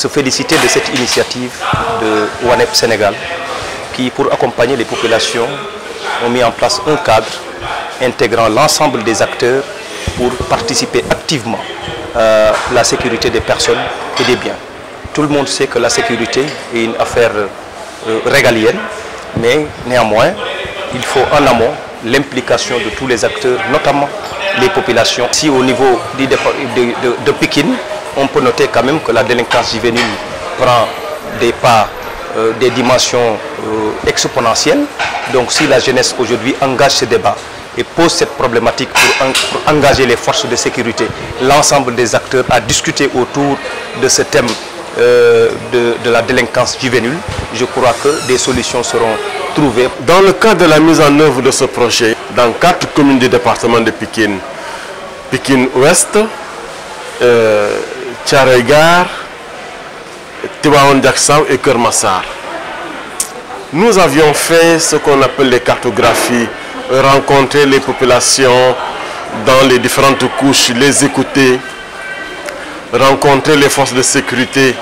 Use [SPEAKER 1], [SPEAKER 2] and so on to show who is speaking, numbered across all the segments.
[SPEAKER 1] se féliciter de cette initiative de ONEP Sénégal qui, pour accompagner les populations, ont mis en place un cadre intégrant l'ensemble des acteurs pour participer activement à la sécurité des personnes et des biens. Tout le monde sait que la sécurité est une affaire régalienne, mais néanmoins, il faut en amont l'implication de tous les acteurs, notamment les populations. Si au niveau de Pékin, on peut noter quand même que la délinquance juvénile prend des pas, des dimensions exponentielles. Donc si la jeunesse aujourd'hui engage ce débat et pose cette problématique pour engager les forces de sécurité, l'ensemble des acteurs à discuter autour de ce thème de la délinquance juvénile, je crois que des solutions seront trouvées.
[SPEAKER 2] Dans le cadre de la mise en œuvre de ce projet, dans 4 communes du département de Pikine, Pikine Ouest, Thiaroye Gare, Tivaouane Diacksao et Keur Massar, nous avions fait ce qu'on appelle les cartographies, rencontrer les populations dans les différentes couches, les écouter, rencontrer les forces de sécurité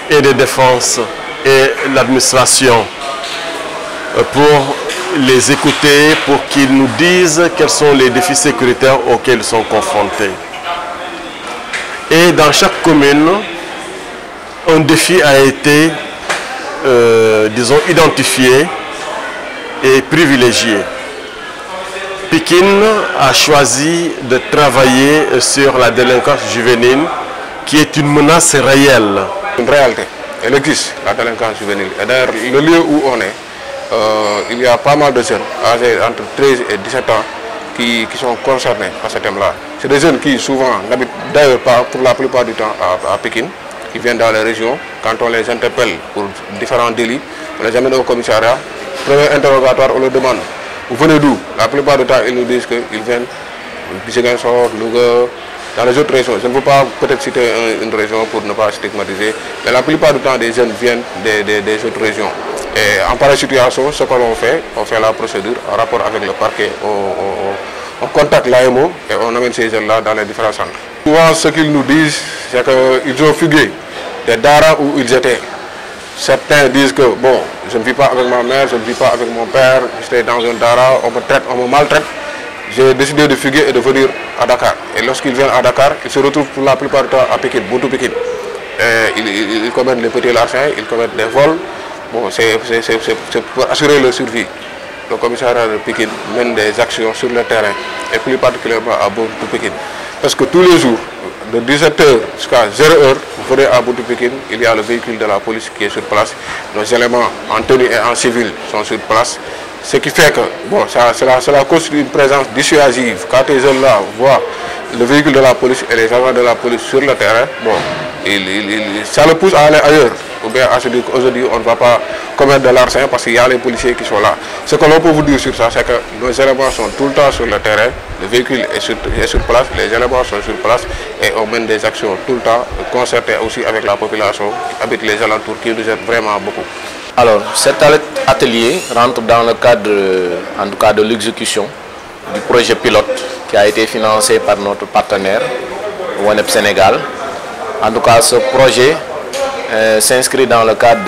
[SPEAKER 2] et de défense et l'administration pour les écouter, pour qu'ils nous disent quels sont les défis sécuritaires auxquels ils sont confrontés. Et dans chaque commune, un défi a été, disons, identifié et privilégié. Pikine a choisi de travailler sur la délinquance juvénile, qui est une menace réelle.
[SPEAKER 3] Une réalité, elle existe, la délinquance juvénile. Et d'ailleurs, le lieu où on est, il y a pas mal de jeunes âgés entre 13 et 17 ans qui sont concernés par ce thème-là. C'est des jeunes qui souvent n'habitent d'ailleurs pas pour la plupart du temps à Pékin, qui viennent dans les régions. Quand on les interpelle pour différents délits, on les amène au commissariat. Premier interrogatoire, on leur demande « Vous venez d'où ?» La plupart du temps, ils nous disent qu'ils viennent de Ziguinchor, Louga, dans les autres régions. Je ne veux pas peut-être citer une région pour ne pas stigmatiser, mais la plupart du temps, des jeunes viennent des autres régions. Et en pareille situation, ce que l'on fait, on fait la procédure en rapport avec le parquet. On contacte l'AMO et on amène ces jeunes-là dans les différents centres. Souvent, ce qu'ils nous disent, c'est qu'ils ont fugué des daras où ils étaient. Certains disent que, bon, je ne vis pas avec ma mère, je ne vis pas avec mon père, j'étais dans un dara, on me traite, on me maltraite. J'ai décidé de fuguer et de venir à Dakar. Et lorsqu'ils viennent à Dakar, ils se retrouvent pour la plupart du temps à Pékin, Buntu Pékin. Ils commettent les petits larcins, ils commettent des vols. Bon, c'est pour assurer leur survie. Le commissariat de Pékin mène des actions sur le terrain, et plus particulièrement à Buntu Pékin. Parce que tous les jours, de 17h jusqu'à 0h, vous venez à Buntu Pékin, il y a le véhicule de la police qui est sur place. Nos éléments en tenue et en civil sont sur place. Ce qui fait que, bon, cela constitue une présence dissuasive. Quand ces jeunes-là voient le véhicule de la police et les agents de la police sur le terrain, bon, ça le pousse à aller ailleurs. Ou bien à se dire qu'aujourd'hui, on ne va pas commettre de larcin parce qu'il y a les policiers qui sont là. Ce que l'on peut vous dire sur ça, c'est que nos éléments sont tout le temps sur le terrain, le véhicule est sur place, les éléments sont sur place et on mène des actions tout le temps, concertées aussi avec la population qui habite les alentours, qui nous aident vraiment beaucoup.
[SPEAKER 4] Alors, cet atelier rentre dans le cadre, en tout cas, de l'exécution du projet pilote qui a été financé par notre partenaire, ONEP Sénégal. En tout cas, ce projet s'inscrit dans le cadre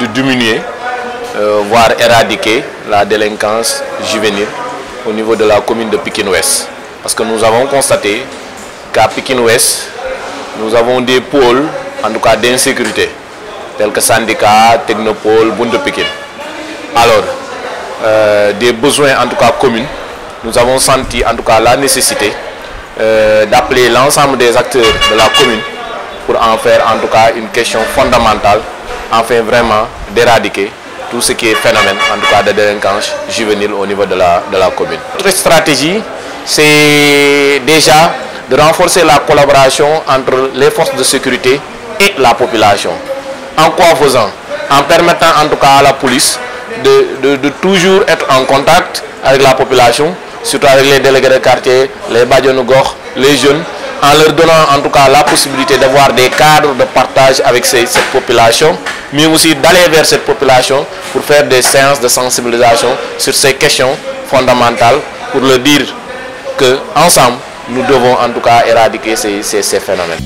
[SPEAKER 4] de diminuer, voire éradiquer la délinquance juvénile au niveau de la commune de Pikine Ouest. Parce que nous avons constaté qu'à Pikine Ouest, nous avons des pôles, en tout cas d'insécurité, tels que syndicats, technopoles, Buntu Pékin. Alors, des besoins en tout cas communs, nous avons senti en tout cas la nécessité d'appeler l'ensemble des acteurs de la commune pour en faire en tout cas une question fondamentale, afin vraiment d'éradiquer tout ce qui est phénomène en tout cas de délinquance juvénile au niveau de la commune. Notre stratégie, c'est déjà de renforcer la collaboration entre les forces de sécurité et la population. En quoi faisant? En permettant en tout cas à la police de toujours être en contact avec la population, surtout avec les délégués de quartier, les Badjanogor, les jeunes, en leur donnant en tout cas la possibilité d'avoir des cadres de partage avec cette population, mais aussi d'aller vers cette population pour faire des séances de sensibilisation sur ces questions fondamentales, pour leur dire qu'ensemble, nous devons en tout cas éradiquer ces phénomènes.